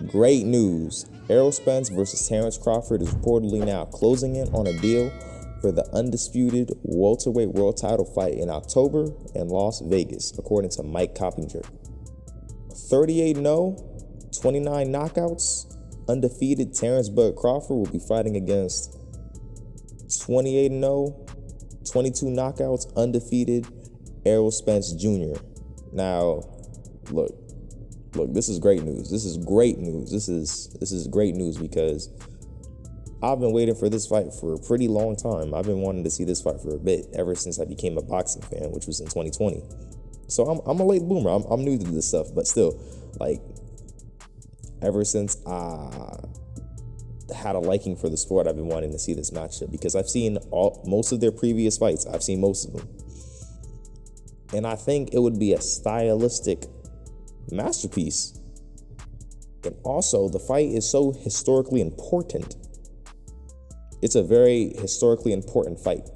Great news. Errol Spence versus Terrence Crawford is reportedly now closing in on a deal for the undisputed welterweight world title fight in October in Las Vegas, according to Mike Coppinger. 38-0, 29 knockouts, undefeated Terrence Bud Crawford will be fighting against 28-0, 22 knockouts, undefeated Errol Spence Jr. Now, look, this is great news. This is great news. This is great news because I've been waiting for this fight for a pretty long time. I've been wanting to see this fight for a bit, ever since I became a boxing fan, which was in 2020. So I'm a late bloomer. I'm new to this stuff, but still, like, ever since I had a liking for the sport, I've been wanting to see this matchup because I've seen most of their previous fights. I've seen most of them. And I think it would be a stylistic masterpiece. And also, the fight is so historically important. It's a very historically important fight.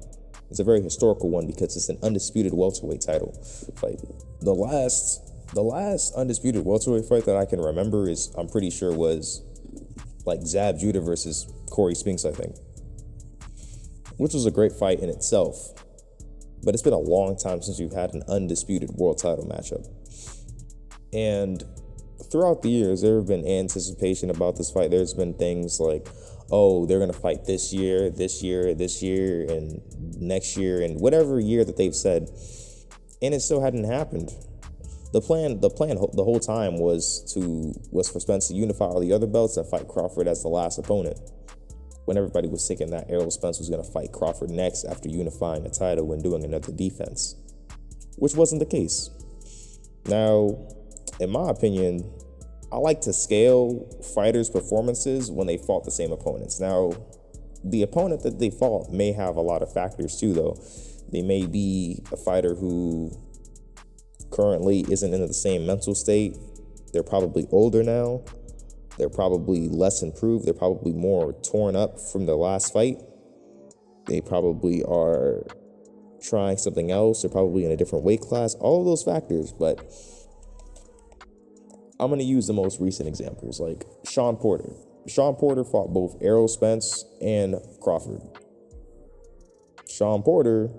It's a very historical one because it's an undisputed welterweight title fight. The last undisputed welterweight fight that I can remember is, I'm pretty sure, was like Zab Judah versus Corey Spinks, I think, which was a great fight in itself. But it's been a long time since we've had an undisputed world title matchup. And throughout the years, there have been anticipation about this fight. There's been things like, oh, they're going to fight this year, and next year, and whatever year that they've said. And it still hadn't happened. The plan the whole time was for Spence to unify all the other belts and fight Crawford as the last opponent, when everybody was thinking that Errol Spence was going to fight Crawford next after unifying the title and doing another defense, which wasn't the case. Now, in my opinion, I like to scale fighters' performances when they fought the same opponents. Now, the opponent that they fought may have a lot of factors too, though. They may be a fighter who currently isn't in the same mental state. They're probably older now. They're probably less improved. They're probably more torn up from their last fight. They probably are trying something else. They're probably in a different weight class. All of those factors, but I'm going to use the most recent examples, like Sean Porter. Sean Porter fought both Errol Spence and Crawford. Sean Porter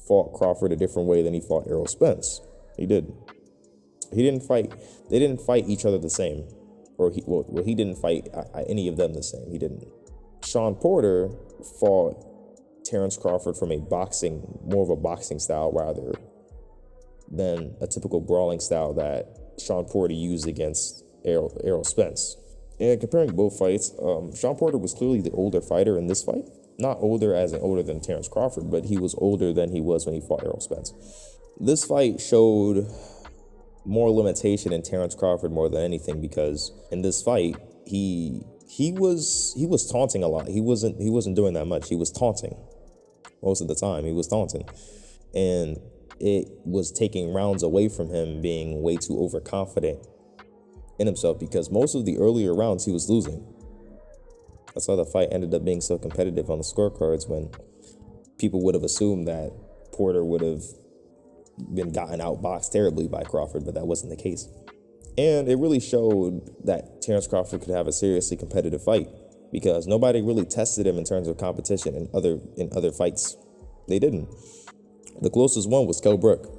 fought Crawford a different way than he fought Errol Spence. He did. They didn't fight each other the same. He didn't fight any of them the same. He didn't. Sean Porter fought Terrence Crawford from more of a boxing style rather than a typical brawling style that Sean Porter used against Errol Spence. And comparing both fights, Sean Porter was clearly the older fighter in this fight. Not older as in older than Terrence Crawford, but he was older than he was when he fought Errol Spence. This fight showed more limitation in Terrence Crawford more than anything, because in this fight he was taunting a lot. He wasn't doing that much. He was taunting most of the time. He was taunting, and it was taking rounds away from him being way too overconfident in himself, because most of the earlier rounds he was losing. That's why the fight ended up being so competitive on the scorecards, when people would have assumed that Porter would have been gotten outboxed terribly by Crawford, but that wasn't the case. And it really showed that Terrence Crawford could have a seriously competitive fight, because nobody really tested him in terms of competition in other fights. They didn't. The closest one was Kell Brook.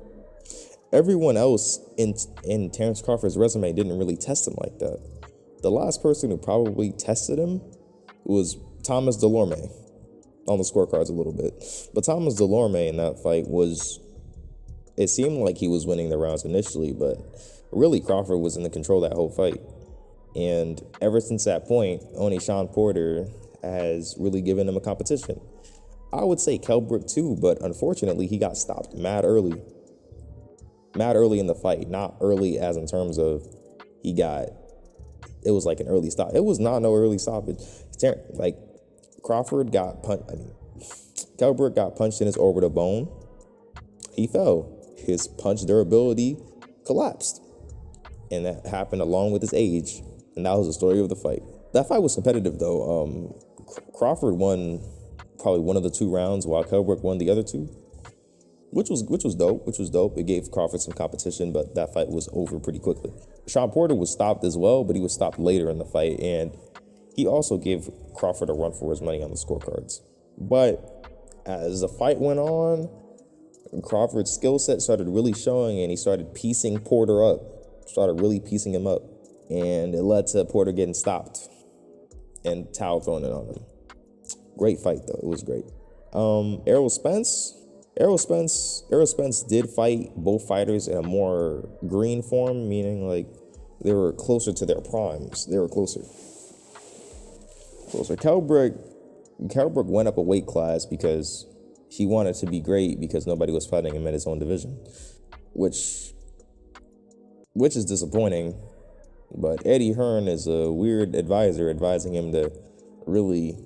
Everyone else in Terrence Crawford's resume didn't really test him like that. The last person who probably tested him was Thomas Delorme on the scorecards a little bit. But Thomas Delorme in that fight it seemed like he was winning the rounds initially, but really Crawford was in the control of that whole fight. And ever since that point, only Sean Porter has really given him a competition. I would say Kell Brook too, but unfortunately he got stopped mad early. Mad early in the fight. Not early as in terms of it was like an early stop. It was not no early stoppage. Like, Crawford got Kell Brook got punched in his orbital bone. He fell. His punch durability collapsed. And that happened along with his age. And that was the story of the fight. That fight was competitive though. Crawford won probably one of the two rounds while Kell Brook won the other two. which was dope. It gave Crawford some competition, but that fight was over pretty quickly. Sean Porter was stopped as well, but he was stopped later in the fight, and he also gave Crawford a run for his money on the scorecards. But as the fight went on, Crawford's skill set started really showing, and he started piecing Porter up, started really piecing him up, and it led to Porter getting stopped and towel thrown in on him. Great fight though, it was great. Errol Spence did fight both fighters in a more green form, meaning like they were closer to their primes. They were closer. Kell Brook went up a weight class because he wanted to be great because nobody was fighting him in his own division, which is disappointing. But Eddie Hearn is a weird advisor advising him to really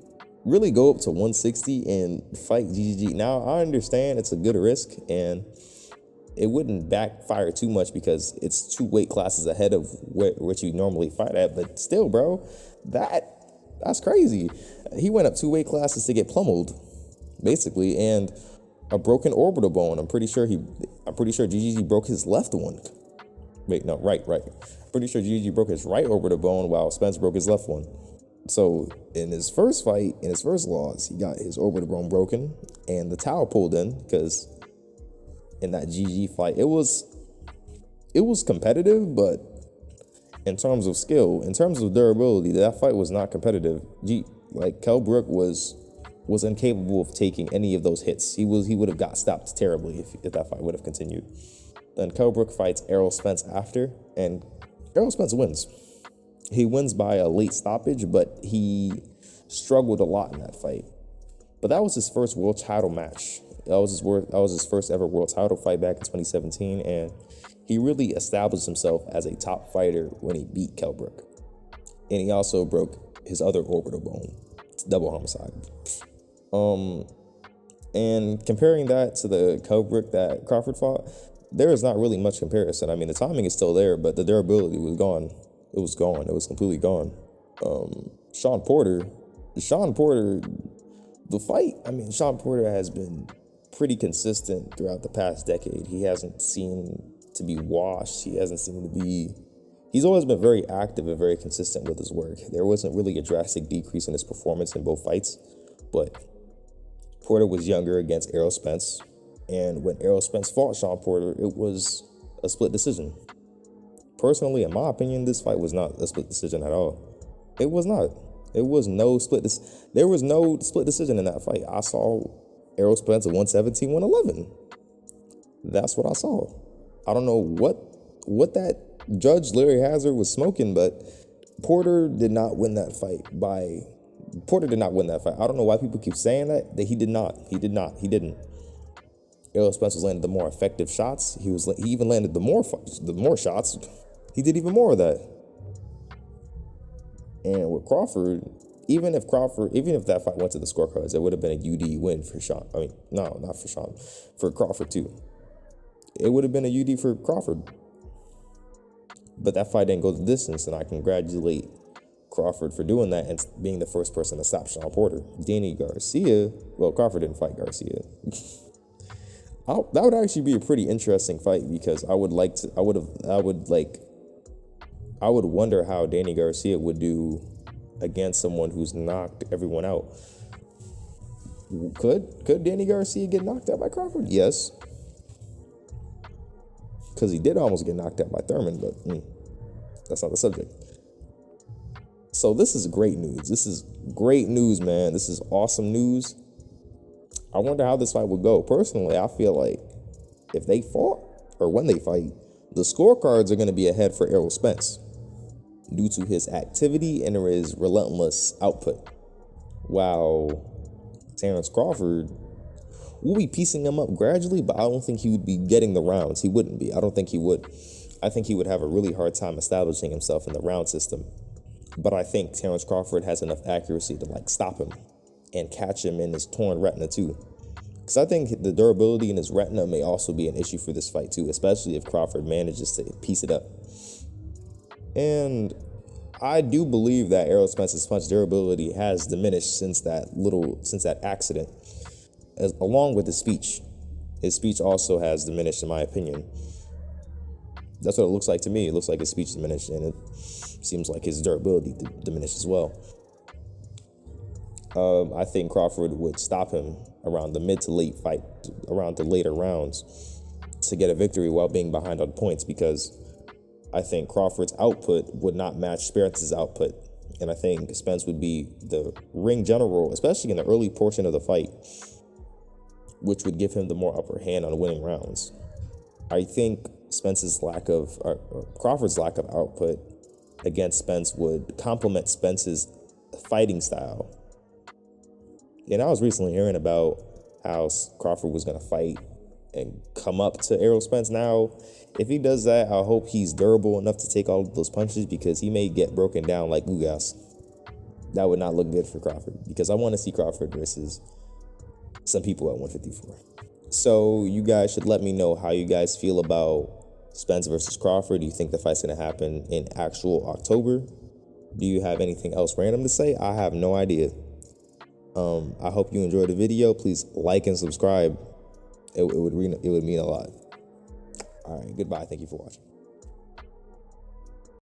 go up to 160 and fight GGG. Now, I understand it's a good risk, and it wouldn't backfire too much because it's 2 weight classes ahead of what you normally fight at. But still, bro, that's crazy. He went up 2 weight classes to get pummeled, basically, and a broken orbital bone. I'm pretty sure GGG broke his left one. Wait, no, right. Pretty sure GGG broke his right orbital bone while Spence broke his left one. So in his first fight, in his first loss, he got his orbital bone broken and the towel pulled in because in that GG fight, it was competitive, but in terms of skill, in terms of durability, that fight was not competitive. Kell Brook was incapable of taking any of those hits. He would have got stopped terribly if that fight would have continued. Then Kell Brook fights Errol Spence after, and Errol Spence wins. He wins by a late stoppage, but he struggled a lot in that fight. But that was his first world title match. That was his first ever world title fight back in 2017, and he really established himself as a top fighter when he beat Kell Brook. And he also broke his other orbital bone. It's double homicide. And comparing that to the Kell Brook that Crawford fought, there is not really much comparison. I mean, the timing is still there, but the durability was gone. It was gone. It was completely gone. Sean Porter, the fight, I mean, Sean Porter has been pretty consistent throughout the past decade. He hasn't seemed to be washed. He's always been very active and very consistent with his work. There wasn't really a drastic decrease in his performance in both fights, but Porter was younger against Errol Spence. And when Errol Spence fought Sean Porter, it was a split decision. Personally, in my opinion, this fight was not a split decision at all. It was not. There was no split decision in that fight. I saw Errol Spence at 117, 111. That's what I saw. I don't know what that judge Larry Hazard was smoking, but Porter did not win that fight. I don't know why people keep saying that he did not. He didn't. Errol Spence was landing the more effective shots. He even landed the more shots. He did even more of that. And with Crawford, even if that fight went to the scorecards, it would have been a UD win for Sean. I mean, no, not for Sean, for Crawford too. It would have been a UD for Crawford. But that fight didn't go the distance, and I congratulate Crawford for doing that and being the first person to stop Sean Porter. Danny Garcia, well, Crawford didn't fight Garcia. That would actually be a pretty interesting fight because I would wonder how Danny Garcia would do against someone who's knocked everyone out. Could Danny Garcia get knocked out by Crawford? Yes. Because he did almost get knocked out by Thurman, but that's not the subject. So this is great news. This is great news, man. This is awesome news. I wonder how this fight would go. Personally, I feel like if they fought, or when they fight, the scorecards are going to be ahead for Errol Spence due to his activity and his relentless output. While Terrence Crawford will be piecing him up gradually, but I don't think he would be getting the rounds. He wouldn't be. I don't think he would. I think he would have a really hard time establishing himself in the round system. But I think Terrence Crawford has enough accuracy to stop him and catch him in his torn retina too. Because I think the durability in his retina may also be an issue for this fight too, especially if Crawford manages to piece it up. And I do believe that Errol Spence's punch durability has diminished since that accident, along with his speech. His speech also has diminished, in my opinion. That's what it looks like to me. It looks like his speech diminished, and it seems like his durability diminished as well. I think Crawford would stop him around the mid to late fight, around the later rounds, to get a victory while being behind on points, because I think Crawford's output would not match Spence's output. And I think Spence would be the ring general, especially in the early portion of the fight, which would give him the more upper hand on winning rounds. I think Crawford's lack of output against Spence would complement Spence's fighting style. And I was recently hearing about how Crawford was going to fight and come up to Errol Spence. Now, if he does that, I hope he's durable enough to take all of those punches, because he may get broken down like Ugas. That would not look good for Crawford, because I want to see Crawford versus some people at 154. So you guys should let me know how you guys feel about Spence versus Crawford. Do you think the fight's going to happen in actual October? Do you have anything else random to say? I have no idea. I hope you enjoyed the video. Please like and subscribe. It would mean a lot. All right, goodbye. Thank you for watching.